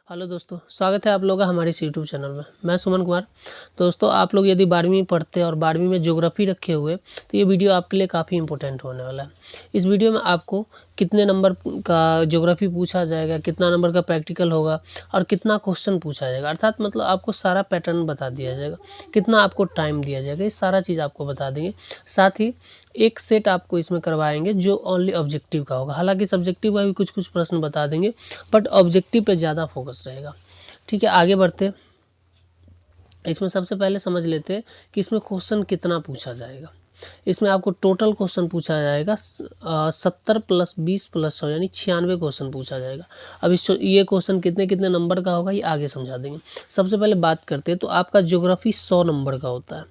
Hello दोस्तों, स्वागत है आप लोगों का हमारे इस यूट्यूब चैनल में। मैं सुमन कुमार। दोस्तों, आप लोग यदि 12वीं पढ़ते हैं और 12वीं में ज्योग्राफी रखे हुए तो ये वीडियो आपके लिए काफ़ी इंपॉर्टेंट होने वाला है। इस वीडियो में आपको कितने नंबर का ज्योग्राफी पूछा जाएगा, कितना नंबर का प्रैक्टिकल होगा और कितना क्वेश्चन पूछा जाएगा, अर्थात मतलब आपको सारा पैटर्न बता दिया जाएगा, कितना आपको टाइम दिया जाएगा, ये सारा चीज़ आपको बता देंगे। साथ ही एक सेट आपको इसमें करवाएंगे जो ओनली ऑब्जेक्टिव का होगा। हालांकि सब्जेक्टिव का भी कुछ कुछ प्रश्न बता देंगे, बट ऑब्जेक्टिव पे ज़्यादा फोकस रहेगा। ठीक है, आगे बढ़ते। इसमें सबसे पहले समझ लेते हैं कि इसमें क्वेश्चन कितना पूछा जाएगा। इसमें आपको टोटल क्वेश्चन पूछा जाएगा 70 + 20 + 100 यानी 96 क्वेश्चन पूछा जाएगा। अब ये क्वेश्चन कितने कितने नंबर का होगा ये आगे समझा देंगे। सबसे पहले बात करते हैं तो आपका ज्योग्राफी 100 नंबर का होता है।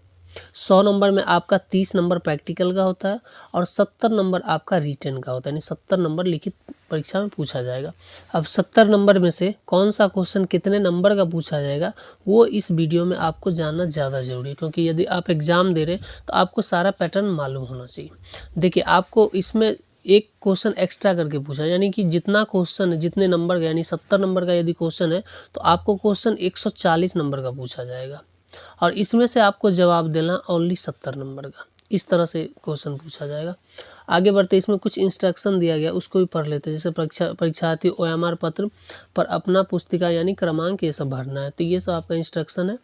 100 नंबर में आपका 30 नंबर प्रैक्टिकल का होता है और 70 नंबर आपका रिटन का होता है, यानी 70 नंबर लिखित परीक्षा में पूछा जाएगा। अब 70 नंबर में से कौन सा क्वेश्चन कितने नंबर का पूछा जाएगा वो इस वीडियो में आपको जानना ज़्यादा ज़रूरी है, क्योंकि यदि आप एग्ज़ाम दे रहे हैं तो आपको सारा पैटर्न मालूम होना चाहिए। देखिए, आपको इसमें एक क्वेश्चन एक्स्ट्रा करके पूछा, यानी कि जितना क्वेश्चन है जितने नंबर का, यानी 70 नंबर का यदि क्वेश्चन है तो आपको क्वेश्चन 140 नंबर का पूछा जाएगा और इसमें से आपको जवाब देना ओनली 70 नंबर का। इस तरह से क्वेश्चन पूछा जाएगा। आगे बढ़ते, इसमें कुछ इंस्ट्रक्शन दिया गया उसको भी पढ़ लेते हैं। जैसे परीक्षार्थी OMR पत्र पर अपना पुस्तिका यानी क्रमांक ये सब भरना है, तो ये सब आपका इंस्ट्रक्शन है,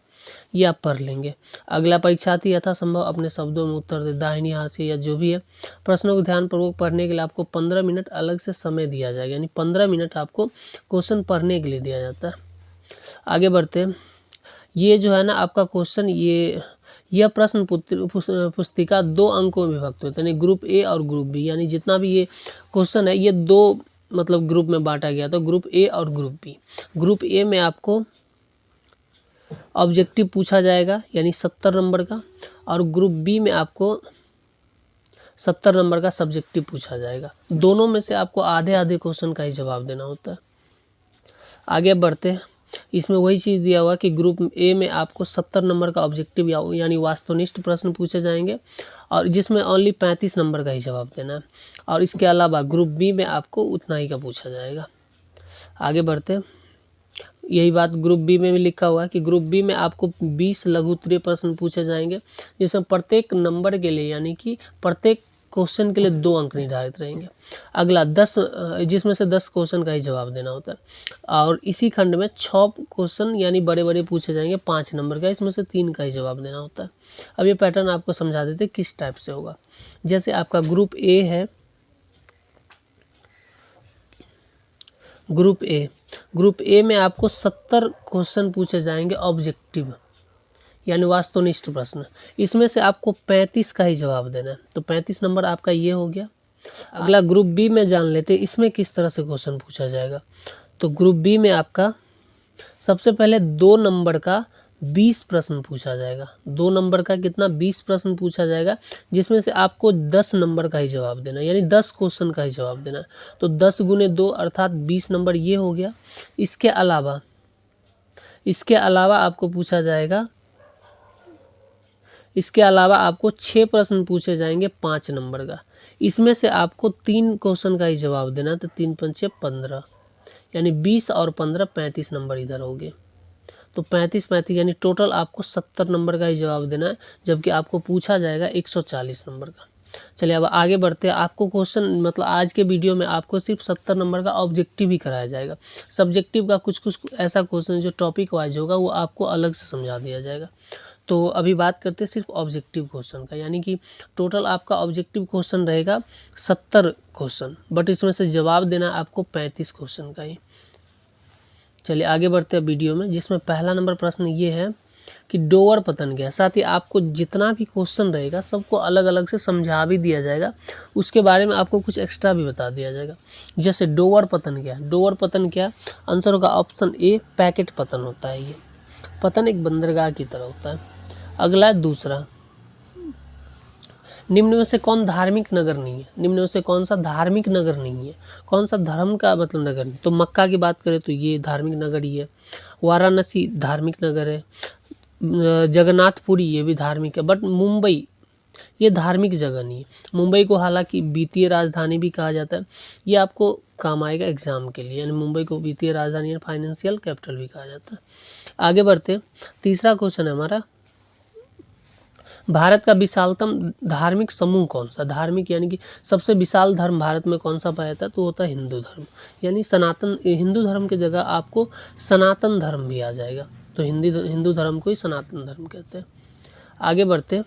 ये आप पढ़ लेंगे। अगला, परीक्षार्थी यथासंभव अपने शब्दों में उत्तर दे, दाहिनी हाथ से या जो भी है। प्रश्नों को ध्यानपूर्वक पढ़ने के लिए आपको 15 मिनट अलग से समय दिया जाएगा, यानी 15 मिनट आपको क्वेश्चन पढ़ने के लिए दिया जाता है। आगे बढ़ते, ये जो है ना आपका क्वेश्चन, यह प्रश्न पुस्तिका 2 अंकों में विभक्त होता है, यानी ग्रुप ए और ग्रुप बी, यानी जितना भी ये क्वेश्चन है ये 2 मतलब ग्रुप में बांटा गया था, ग्रुप ए और ग्रुप बी। ग्रुप ए में आपको ऑब्जेक्टिव पूछा जाएगा यानी 70 नंबर का, और ग्रुप बी में आपको 70 नंबर का सब्जेक्टिव पूछा जाएगा। दोनों में से आपको आधे आधे क्वेश्चन का ही जवाब देना होता है। आगे बढ़ते, इसमें वही चीज़ दिया हुआ कि ग्रुप ए में आपको 70 नंबर का ऑब्जेक्टिव यानी वास्तवनिष्ठ प्रश्न पूछे जाएंगे और जिसमें ओनली 35 नंबर का ही जवाब देना है, और इसके अलावा ग्रुप बी में आपको उतना ही का पूछा जाएगा। आगे बढ़ते, यही बात ग्रुप बी में भी लिखा हुआ है कि ग्रुप बी में आपको 20 लघु उत्तरीय प्रश्न पूछे जाएंगे, जिसमें प्रत्येक नंबर के लिए यानी कि प्रत्येक क्वेश्चन के लिए 2 अंक निर्धारित रहेंगे। अगला 10, जिसमें से 10 क्वेश्चन का ही जवाब देना होता है, और इसी खंड में 6 क्वेश्चन यानी बड़े बड़े पूछे जाएंगे 5 नंबर का, इसमें से 3 का ही जवाब देना होता है। अब ये पैटर्न आपको समझा देते किस टाइप से होगा। जैसे आपका ग्रुप ए है, ग्रुप ए में आपको 70 क्वेश्चन पूछे जाएंगे ऑब्जेक्टिव यानी वास्तवनिष्ठ प्रश्न, इसमें से आपको 35 का ही जवाब देना है, तो 35 नंबर आपका ये हो गया। अगला ग्रुप बी में जान लेते इसमें किस तरह से क्वेश्चन पूछा जाएगा। तो ग्रुप बी में आपका सबसे पहले 2 नंबर का 20 प्रश्न पूछा जाएगा। 2 नंबर का कितना 20 प्रश्न पूछा जाएगा, जिसमें से आपको 10 नंबर का ही जवाब देना है, यानी 10 क्वेश्चन का ही जवाब देना है। तो 10 × 2 अर्थात 20 नंबर ये हो गया। इसके अलावा आपको पूछा जाएगा, इसके अलावा आपको 6 प्रश्न पूछे जाएंगे 5 नंबर का, इसमें से आपको 3 क्वेश्चन का ही जवाब देना है, तो 3 × 5 = 15, यानी 20 और 15 35 नंबर इधर हो गए। तो 35 यानी टोटल आपको 70 नंबर का ही जवाब देना है, जबकि आपको पूछा जाएगा 140 नंबर का। चलिए अब आगे बढ़ते हैं। आपको क्वेश्चन मतलब आज के वीडियो में आपको सिर्फ 70 नंबर का ऑब्जेक्टिव ही कराया जाएगा। सब्जेक्टिव का कुछ कुछ ऐसा क्वेश्चन जो टॉपिक वाइज होगा वो आपको अलग से समझा दिया जाएगा। तो अभी बात करते हैं सिर्फ ऑब्जेक्टिव क्वेश्चन का, यानी कि टोटल आपका ऑब्जेक्टिव क्वेश्चन रहेगा 70 क्वेश्चन, बट इसमें से जवाब देना आपको 35 क्वेश्चन का ही। चलिए आगे बढ़ते हैं वीडियो में, जिसमें पहला नंबर प्रश्न ये है कि डोवर पतन क्या है। साथ ही आपको जितना भी क्वेश्चन रहेगा सबको अलग अलग से समझा भी दिया जाएगा, उसके बारे में आपको कुछ एक्स्ट्रा भी बता दिया जाएगा। जैसे डोवर पतन क्या है, डोवर पतन क्या, आंसर होगा ऑप्शन ए, पैकेट पतन होता है। ये पतन एक बंदरगाह की तरह होता है। अगला है दूसरा, निम्न में से कौन धार्मिक नगर नहीं है। निम्न में से कौन सा धार्मिक नगर नहीं है, कौन सा धर्म का मतलब नगर नहीं। तो मक्का की बात करें तो ये धार्मिक नगर ही है। वाराणसी धार्मिक नगर है। जगन्नाथपुरी ये भी धार्मिक है, बट मुंबई ये धार्मिक जगह नहीं है। मुंबई को हालांकि वित्तीय राजधानी भी कहा जाता है, ये आपको काम आएगा एग्जाम के लिए, यानी मुंबई को वित्तीय राजधानी या फाइनेंशियल कैपिटल भी कहा जाता है। आगे बढ़ते, तीसरा क्वेश्चन है हमारा, भारत का विशालतम धार्मिक समूह कौन सा? धार्मिक यानी कि सबसे विशाल धर्म भारत में कौन सा पाया जाता है? तो होता है हिंदू धर्म, यानी सनातन। हिंदू धर्म की जगह आपको सनातन धर्म भी आ जाएगा, तो हिंदू धर्म को ही सनातन धर्म कहते हैं। आगे बढ़ते,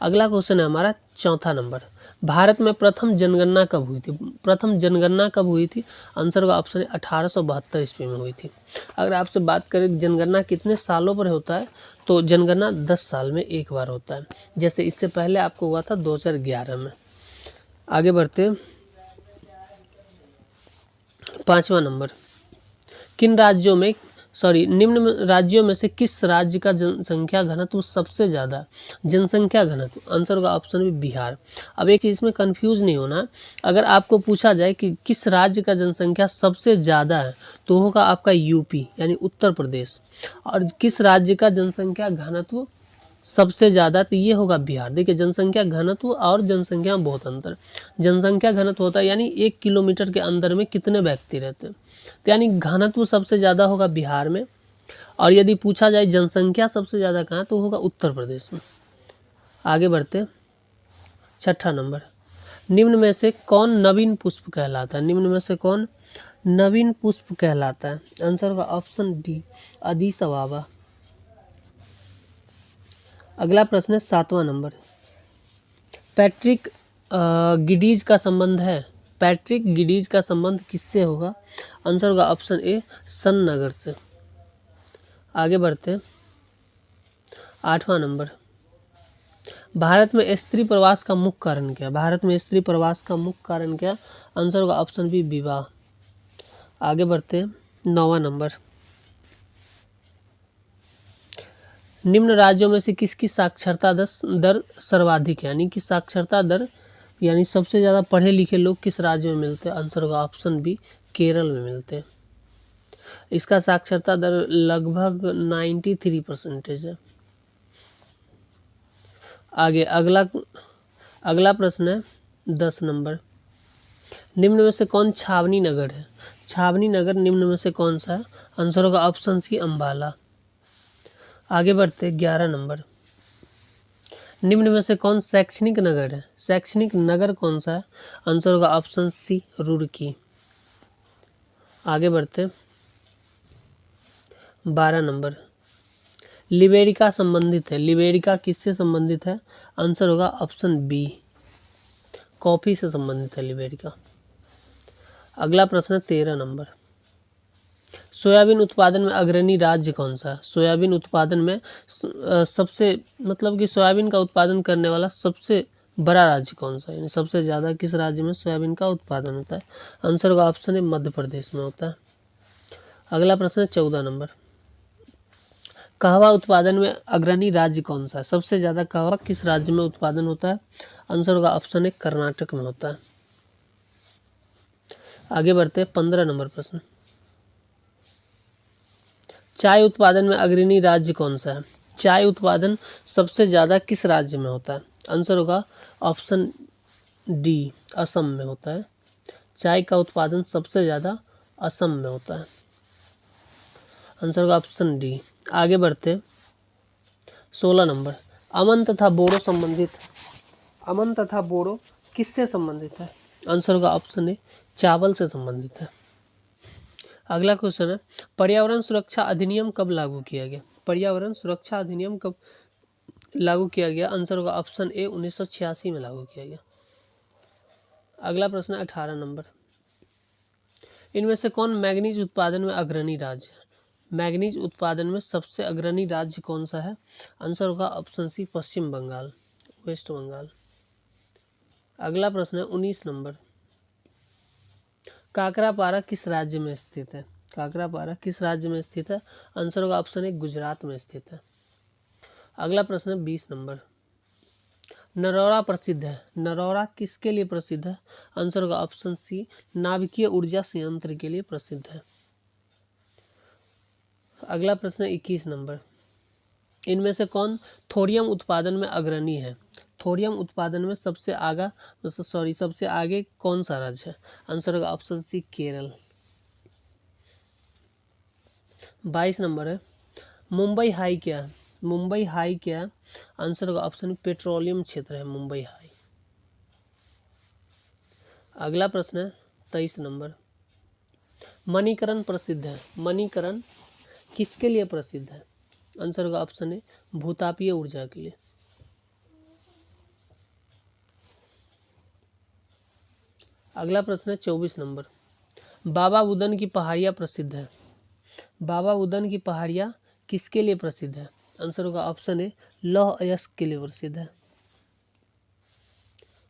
अगला क्वेश्चन है हमारा चौथा नंबर, भारत में प्रथम जनगणना कब हुई थी? प्रथम जनगणना कब हुई थी? आंसर का ऑप्शन है 1872 ईस्वी में हुई थी। अगर आपसे बात करें जनगणना कितने सालों पर होता है, तो जनगणना 10 साल में एक बार होता है, जैसे इससे पहले आपको हुआ था 2011 में। आगे बढ़ते, पांचवा नंबर, किन राज्यों में निम्न राज्यों में से किस राज्य का जनसंख्या घनत्व सबसे ज़्यादा? जनसंख्या घनत्व, आंसर का ऑप्शन भी बिहार। अब एक चीज़ में कंफ्यूज नहीं होना, अगर आपको पूछा जाए कि किस राज्य का जनसंख्या सबसे ज़्यादा है, तो होगा आपका यूपी यानी उत्तर प्रदेश, और किस राज्य का जनसंख्या घनत्व सबसे ज़्यादा, तो ये होगा बिहार। देखिए, जनसंख्या घनत्व और जनसंख्या में बहुत अंतर। जनसंख्या घनत्व होता है यानी 1 किलोमीटर के अंदर में कितने व्यक्ति रहते हैं, तो यानी घनत्व सबसे ज़्यादा होगा बिहार में, और यदि पूछा जाए जनसंख्या सबसे ज़्यादा कहाँ, तो होगा उत्तर प्रदेश में। आगे बढ़ते, छठा नंबर, निम्न में से कौन नवीन पुष्प कहलाता है? निम्न में से कौन नवीन पुष्प कहलाता है? आंसर का ऑप्शन डी, अदिस अबाबा। अगला प्रश्न है 7वां नंबर, पैट्रिक गिडीज का संबंध है, पैट्रिक गिडीज का संबंध किससे होगा? आंसर का ऑप्शन ए, सन नगर से। आगे बढ़ते हैं, 8वां नंबर, भारत में स्त्री प्रवास का मुख्य कारण क्या? भारत में स्त्री प्रवास का मुख्य कारण क्या? आंसर का ऑप्शन बी, विवाह। आगे बढ़ते हैं, 9वां नंबर, निम्न राज्यों में से किसकी साक्षरता दर सर्वाधिक है? यानी कि साक्षरता दर यानी सबसे ज़्यादा पढ़े लिखे लोग किस राज्य में मिलते हैं? आंसर का ऑप्शन बी, केरल में मिलते हैं। इसका साक्षरता दर लगभग 93% है। आगे अगला प्रश्न है 10 नंबर, निम्न में से कौन छावनी नगर है? छावनी नगर निम्न में से कौन सा है? आंसर का ऑप्शन सी, अम्बाला। आगे बढ़ते 11 नंबर, निम्न में से कौन शैक्षणिक नगर है? शैक्षणिक नगर कौन सा है? आंसर का ऑप्शन सी, रुड़की। आगे बढ़ते 12 नंबर, लिबेरिका संबंधित है, लिबेरिका किससे संबंधित है? आंसर होगा ऑप्शन बी, कॉफी से संबंधित है लिबेरिका। अगला प्रश्न है 13 नंबर, सोयाबीन उत्पादन में अग्रणी राज्य कौन सा है? सोयाबीन उत्पादन में सबसे मतलब कि सोयाबीन का उत्पादन करने वाला सबसे बड़ा राज्य कौन सा है, यानी सबसे ज़्यादा किस राज्य में सोयाबीन का उत्पादन होता है? आंसर का ऑप्शन है मध्य प्रदेश में होता है। अगला प्रश्न है 14 नंबर, कहवा उत्पादन में अग्रणी राज्य कौन सा है? सबसे ज़्यादा कहवा किस राज्य में उत्पादन होता है? आंसर का ऑप्शन है कर्नाटक में होता है। आगे बढ़ते हैं 15 नंबर प्रश्न, चाय उत्पादन में अग्रणी राज्य कौन सा है? चाय उत्पादन सबसे ज़्यादा किस राज्य में होता है? आंसर होगा ऑप्शन डी, असम में होता है। चाय का उत्पादन सबसे ज़्यादा असम में होता है। आंसर का ऑप्शन डी। आगे बढ़ते 16 नंबर, अमन तथा बोडो संबंधित, अमन तथा बोडो किससे संबंधित है? आंसर का ऑप्शन ए, चावल से संबंधित है। अगला क्वेश्चन है, पर्यावरण सुरक्षा अधिनियम कब लागू किया गया? पर्यावरण सुरक्षा अधिनियम कब लागू किया गया? आंसर का ऑप्शन ए, 1986 में लागू किया गया। अगला प्रश्न है 18 नंबर, इनमें से कौन मैग्नीज उत्पादन में अग्रणी राज्य है? मैग्नीज उत्पादन में सबसे अग्रणी राज्य कौन सा है? आंसर होगा ऑप्शन सी, पश्चिम बंगाल, वेस्ट बंगाल। अगला प्रश्न है 19 नंबर, काकरापारा किस राज्य में स्थित है? काकरापारा किस राज्य में स्थित है? आंसर होगा ऑप्शन ए, गुजरात में स्थित है। अगला प्रश्न है 20 नंबर, नरौरा प्रसिद्ध है, नरौरा किसके लिए प्रसिद्ध है? आंसर का ऑप्शन सी, नाभिकीय ऊर्जा संयंत्र के लिए प्रसिद्ध है। अगला प्रश्न है 21 नंबर, इनमें से कौन थोरियम उत्पादन में अग्रणी है? थोरियम उत्पादन में सबसे आगे कौन सा राज्य है? आंसर होगा ऑप्शन सी केरल। 22 नंबर है, मुंबई हाई क्या है? मुंबई हाई क्या है? आंसर होगा ऑप्शन पेट्रोलियम क्षेत्र है मुंबई हाई। अगला प्रश्न है 23 नंबर, मणिकरण प्रसिद्ध है। मणिकरण किसके लिए प्रसिद्ध है? आंसर होगा ऑप्शन ए भूतापीय ऊर्जा के लिए। अगला प्रश्न है 24 नंबर, बाबा बुदन की पहाड़ियाँ प्रसिद्ध है। बाबा बुदन की पहाड़ियाँ किसके लिए प्रसिद्ध है? आंसर होगा ऑप्शन ए लौह अयस्क के लिए प्रसिद्ध है।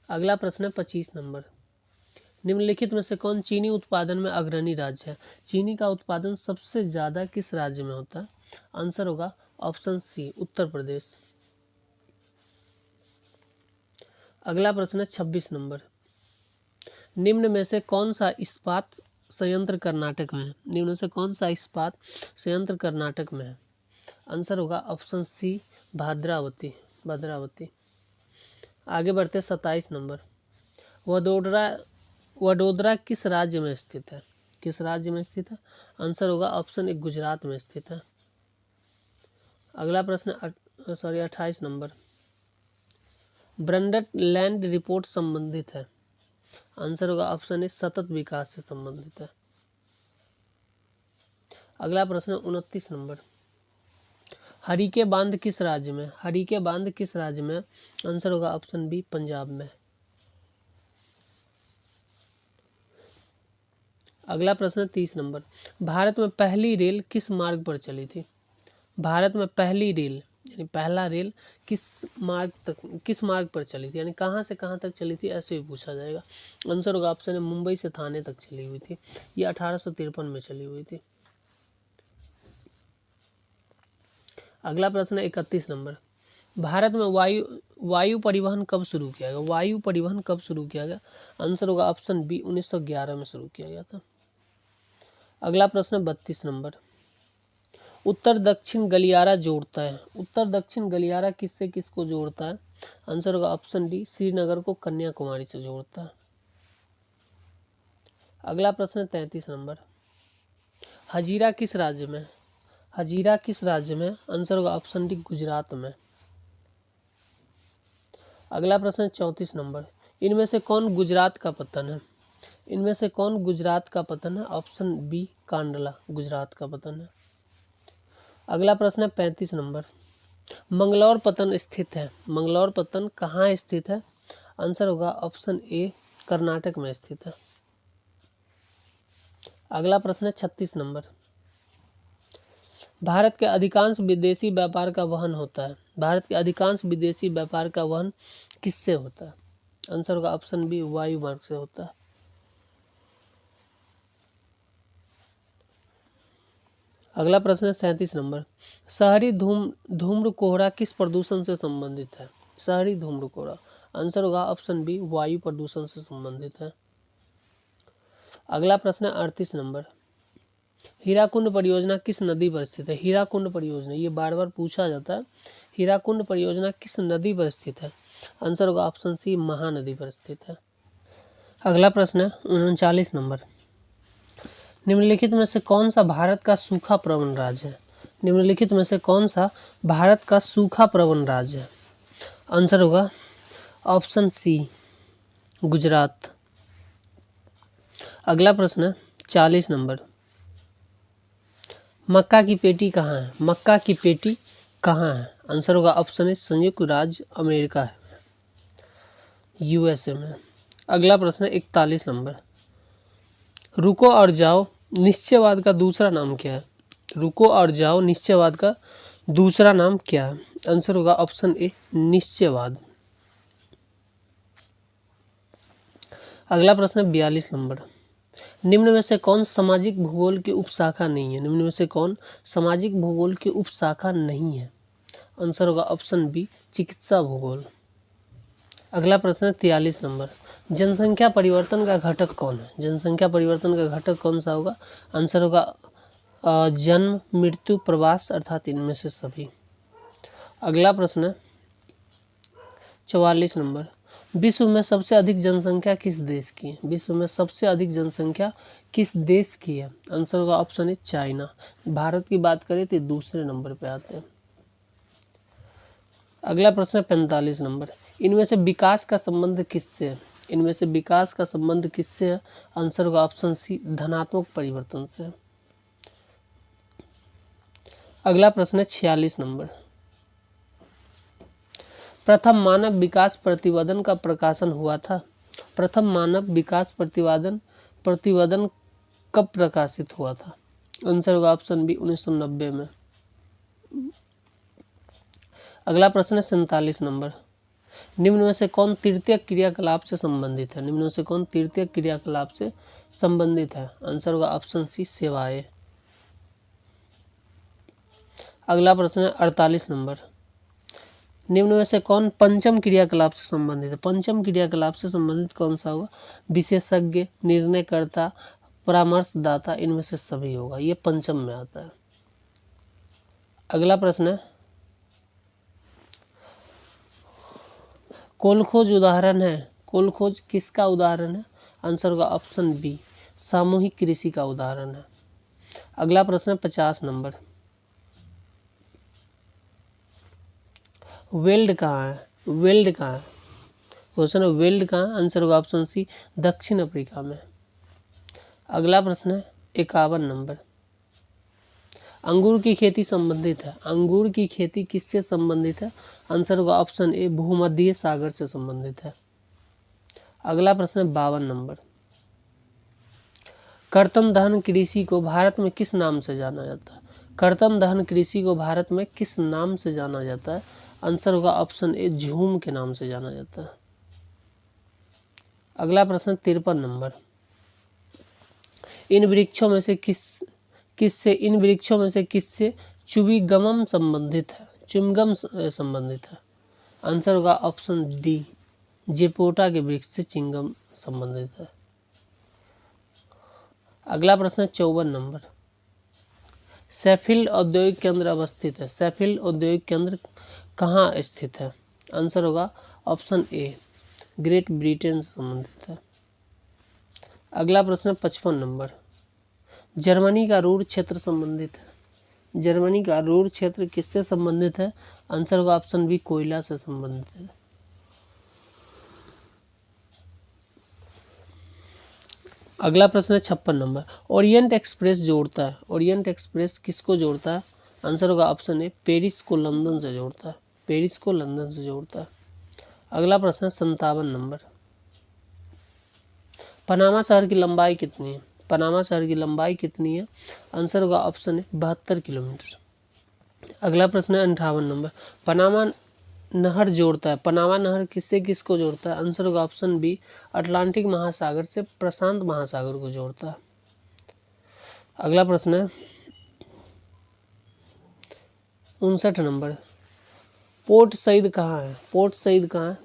अगला प्रश्न है 25 नंबर, निम्नलिखित में से कौन चीनी उत्पादन में अग्रणी राज्य है? चीनी का उत्पादन सबसे ज़्यादा किस राज्य में होता है? आंसर होगा ऑप्शन सी उत्तर प्रदेश। अगला प्रश्न है 26 नंबर, निम्न में से कौन सा इस्पात संयंत्र कर्नाटक में है? निम्न में से कौन सा इस्पात संयंत्र कर्नाटक में है? आंसर होगा ऑप्शन सी भद्रावती। आगे बढ़ते 27 नंबर, वडोदरा किस राज्य में स्थित है? किस राज्य में स्थित है? आंसर होगा ऑप्शन ए गुजरात में स्थित है। अगला प्रश्न 28 नंबर, ब्रंडट लैंड रिपोर्ट संबंधित है? आंसर होगा ऑप्शन ए सतत विकास से संबंधित है। अगला प्रश्न 29 नंबर, हरिके बांध किस राज्य में? हरिके बांध किस राज्य में? आंसर होगा ऑप्शन बी पंजाब में। अगला प्रश्न 30 नंबर, भारत में पहली रेल किस मार्ग पर चली थी? भारत में पहली रेल यानी पहला रेल किस मार्ग पर चली थी, यानी कहाँ से कहाँ तक चली थी, ऐसे भी पूछा जाएगा। आंसर होगा ऑप्शन है मुंबई से थाने तक चली हुई थी। ये 1853 में चली हुई थी। अगला प्रश्न 31 नंबर, भारत में वायु परिवहन कब शुरू किया गया? वायु परिवहन कब शुरू किया गया? आंसर होगा ऑप्शन बी 1911 में शुरू किया गया था। अगला प्रश्न 32 नंबर, उत्तर दक्षिण गलियारा जोड़ता है। उत्तर दक्षिण गलियारा किससे किसको जोड़ता है? आंसर होगा ऑप्शन डी श्रीनगर को कन्याकुमारी से जोड़ता है। अगला प्रश्न 33 नंबर, हजीरा किस राज्य में? हजीरा किस राज्य में? आंसर होगा ऑप्शन डी गुजरात में। अगला प्रश्न 34 नंबर, इनमें से कौन गुजरात का पतन है? इनमें से कौन गुजरात का पतन है? ऑप्शन बी कांडला गुजरात का पतन है। अगला प्रश्न है 35 नंबर, मंगलौर पतन स्थित है। मंगलौर पतन कहाँ स्थित है? आंसर होगा ऑप्शन ए कर्नाटक में स्थित है। अगला प्रश्न है 36 नंबर, भारत के अधिकांश विदेशी व्यापार का वहन होता है। भारत के अधिकांश विदेशी व्यापार का वहन किससे होता है? आंसर होगा ऑप्शन बी वायु मार्ग से होता है। अगला प्रश्न है 37 नंबर, शहरी धूम्र कोहरा किस प्रदूषण से संबंधित है? शहरी धूम्र कोहरा, आंसर होगा ऑप्शन बी वायु प्रदूषण से संबंधित है। अगला प्रश्न है 38 नंबर, हीराकुंड परियोजना किस नदी पर स्थित है? हीराकुंड परियोजना, ये बार बार पूछा जाता है। हीराकुंड परियोजना किस नदी पर स्थित है? आंसर होगा ऑप्शन सी महानदी पर स्थित है। अगला प्रश्न है 39 नंबर, निम्नलिखित में से कौन सा भारत का सूखा प्रवण राज्य है? निम्नलिखित में से कौन सा भारत का सूखा प्रवण राज्य है? आंसर होगा ऑप्शन सी गुजरात। अगला प्रश्न है 40 नंबर, मक्का की पेटी कहाँ है? मक्का की पेटी कहाँ है? आंसर होगा ऑप्शन ए संयुक्त राज्य अमेरिका है, यूएसए में। अगला प्रश्न है 41 नंबर, रुको और जाओ निश्चयवाद का दूसरा नाम क्या है? रुको और जाओ निश्चयवाद का दूसरा नाम क्या है? आंसर होगा ऑप्शन ए निश्चयवाद। अगला प्रश्न है 42 नंबर, निम्न में से कौन सामाजिक भूगोल की उपशाखा नहीं है? निम्न में से कौन सामाजिक भूगोल की उपशाखा नहीं है? आंसर होगा ऑप्शन बी चिकित्सा भूगोल। अगला प्रश्न है 43 नंबर, जनसंख्या परिवर्तन का घटक कौन है? जनसंख्या परिवर्तन का घटक कौन सा होगा? आंसर होगा जन्म मृत्यु प्रवास अर्थात इनमें से सभी। अगला प्रश्न है 44 नंबर, विश्व में सबसे अधिक जनसंख्या किस देश की है? विश्व में सबसे अधिक जनसंख्या किस देश की है? आंसर होगा ऑप्शन है चाइना। भारत की बात करें तो दूसरे नंबर पे आते हैं। अगला प्रश्न 45 नंबर, इनमें से विकास का संबंध किससे है? इनमें से विकास का संबंध किससे है? आंसर होगा ऑप्शन सी धनात्मक परिवर्तन से। अगला प्रश्न है 46 नंबर, प्रथम मानव विकास प्रतिवेदन का प्रकाशन हुआ था? प्रथम मानव विकास प्रतिवेदन कब प्रकाशित हुआ था? आंसर होगा ऑप्शन बी 1990 में। अगला प्रश्न है 47 नंबर, निम्न में से कौन तृतीय क्रियाकलाप से संबंधित है? निम्न में से कौन तृतीय क्रियाकलाप से संबंधित है? आंसर होगा ऑप्शन सी सेवाएं। अगला प्रश्न है 48 नंबर, निम्न में से कौन पंचम क्रियाकलाप से संबंधित है? पंचम क्रियाकलाप से संबंधित कौन सा होगा? विशेषज्ञ, निर्णयकर्ता, परामर्शदाता, इनमें से सभी होगा, ये पंचम में आता है। अगला प्रश्न है कोलखोज उदाहरण है, कोलखोज किसका उदाहरण है? आंसर होगा ऑप्शन बी सामूहिक कृषि का उदाहरण है। अगला प्रश्न है 50 नंबर, वेल्ड कहाँ है? वेल्ड कहाँ है? क्वेश्चन है वेल्ड कहाँ? आंसर होगा ऑप्शन सी दक्षिण अफ्रीका में। अगला प्रश्न है 51 नंबर, अंगूर की खेती संबंधित है, अंगूर की खेती किससे संबंधित है? आंसर होगा ऑप्शन ए भूमध्य सागर से संबंधित है। अगला प्रश्न है 52 नंबर, कर्तन दहन कृषि को भारत में किस नाम से जाना जाता है? कर्तन दहन कृषि को भारत में किस नाम से जाना जाता है? आंसर होगा ऑप्शन ए झूम के नाम से जाना जाता है। अगला प्रश्न 53 नंबर, इन वृक्षों में से किससे चुविगम संबंधित है? च्युइंगम संबंधित है। आंसर होगा ऑप्शन डी जेपोटा के वृक्ष से च्युइंगम संबंधित है। अगला प्रश्न 54 नंबर, सैफील्ड औद्योगिक केंद्र अवस्थित है, सैफील्ड औद्योगिक केंद्र कहाँ स्थित है? आंसर होगा ऑप्शन ए ग्रेट ब्रिटेन से संबंधित है। अगला प्रश्न 55 नंबर, जर्मनी का रूर क्षेत्र संबंधित है, जर्मनी का रूर क्षेत्र किससे संबंधित है? आंसर होगा ऑप्शन बी कोयला से संबंधित है। अगला प्रश्न है 56 नंबर, ओरिएंट एक्सप्रेस जोड़ता है, ओरिएंट एक्सप्रेस किसको जोड़ता है? आंसर होगा ऑप्शन ए पेरिस को लंदन से जोड़ता है, पेरिस को लंदन से जोड़ता है। अगला प्रश्न है 57 नंबर, पनामा शहर की लंबाई कितनी है? पनामा शहर की लंबाई कितनी है? आंसर होगा ऑप्शन ए 72 किलोमीटर। अगला प्रश्न है 58 नंबर, पनामा नहर जोड़ता है, पनामा नहर किससे किसको जोड़ता है? आंसर होगा ऑप्शन बी अटलांटिक महासागर से प्रशांत महासागर को जोड़ता है। अगला प्रश्न है 59 नंबर, पोर्ट सईद कहाँ है? पोर्ट सईद कहाँ है?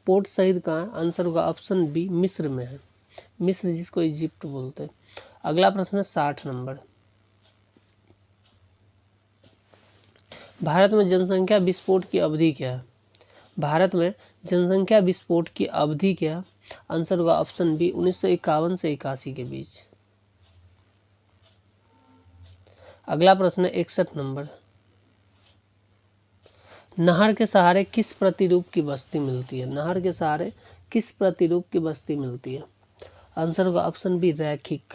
पोर्ट सईद कहाँ है? आंसर होगा ऑप्शन बी मिस्र में है, मिस्र जिसको इजिप्ट बोलते हैं। अगला प्रश्न है 60 नंबर, भारत में जनसंख्या विस्फोट की अवधि क्या है? भारत में जनसंख्या विस्फोट की अवधि क्या है? आंसर होगा ऑप्शन बी 1951 से 81 के बीच। अगला प्रश्न है 61 नंबर, नहर के सहारे किस प्रतिरूप की बस्ती मिलती है? नहर के सहारे किस प्रतिरूप की बस्ती मिलती है? आंसर होगा ऑप्शन बी रैखिक।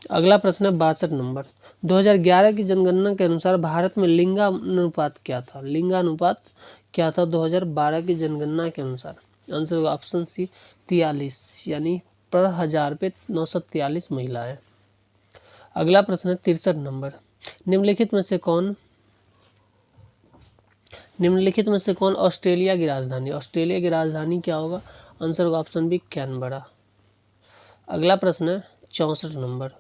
अगला प्रश्न है 62 नंबर, 2011 की जनगणना के अनुसार भारत में लिंगानुपात क्या था? लिंगानुपात क्या था 2012 की जनगणना के अनुसार? आंसर होगा ऑप्शन सी 43, यानी पर 1000 पे 943 महिलाएं। अगला प्रश्न है 63 नंबर, निम्नलिखित में से कौन ऑस्ट्रेलिया की राजधानी? ऑस्ट्रेलिया की राजधानी क्या होगा? आंसर होगा ऑप्शन बी कैनबरा। अगला प्रश्न है 64 नंबर,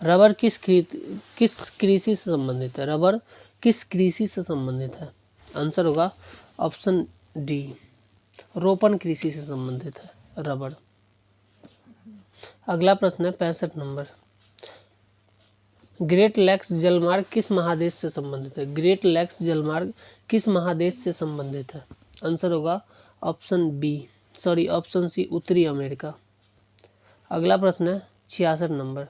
रबर किस कृषि से संबंधित है? रबर किस कृषि से संबंधित है? आंसर होगा ऑप्शन डी रोपण कृषि से संबंधित है रबर। अगला प्रश्न है 65 नंबर, ग्रेट लैक्स जलमार्ग किस महादेश से संबंधित है? ग्रेट लैक्स जलमार्ग किस महादेश से संबंधित है? आंसर होगा ऑप्शन सी उत्तरी अमेरिका। अगला प्रश्न है 66 नंबर।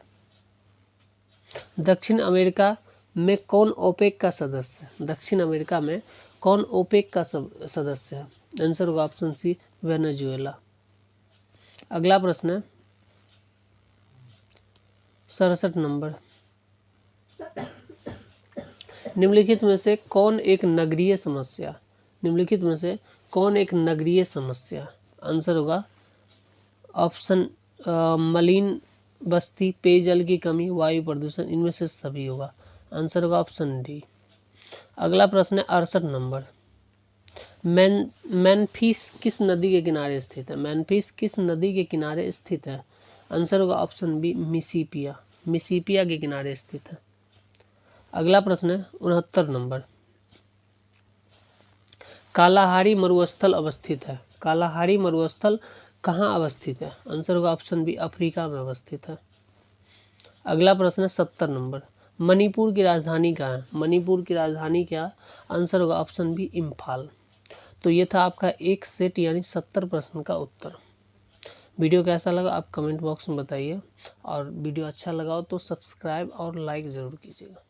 दक्षिण अमेरिका में कौन ओपेक का सदस्य है? दक्षिण अमेरिका में कौन ओपेक का सदस्य है? आंसर होगा ऑप्शन सी वेनेजुएला। अगला प्रश्न है 67 नंबर। निम्नलिखित में से कौन एक नगरीय समस्या? निम्नलिखित में से कौन एक नगरीय समस्या? आंसर होगा ऑप्शन मलिन बस्ती, पेयजल की कमी, वायु प्रदूषण, इनमें से सभी होगा। आंसर होगा ऑप्शन डी। अगला प्रश्न है 68 नंबर। मेनफिस किस नदी के किनारे स्थित है? मेनफिस किस नदी के किनारे स्थित है? आंसर होगा ऑप्शन बी मिसिसिपी, मिसिसिपी के किनारे स्थित है। अगला प्रश्न है 69 नंबर। कालाहारी मरुस्थल अवस्थित है। कालाहारी मरुस्थल कहाँ अवस्थित है? आंसर होगा ऑप्शन बी अफ्रीका में अवस्थित है। अगला प्रश्न है 70 नंबर। मणिपुर की राजधानी क्या है? मणिपुर की राजधानी क्या? आंसर होगा ऑप्शन बी इम्फाल। तो ये था आपका एक सेट यानी 70 प्रश्न का उत्तर। वीडियो कैसा लगा आप कमेंट बॉक्स में बताइए, और वीडियो अच्छा लगा हो तो सब्सक्राइब और लाइक ज़रूर कीजिएगा।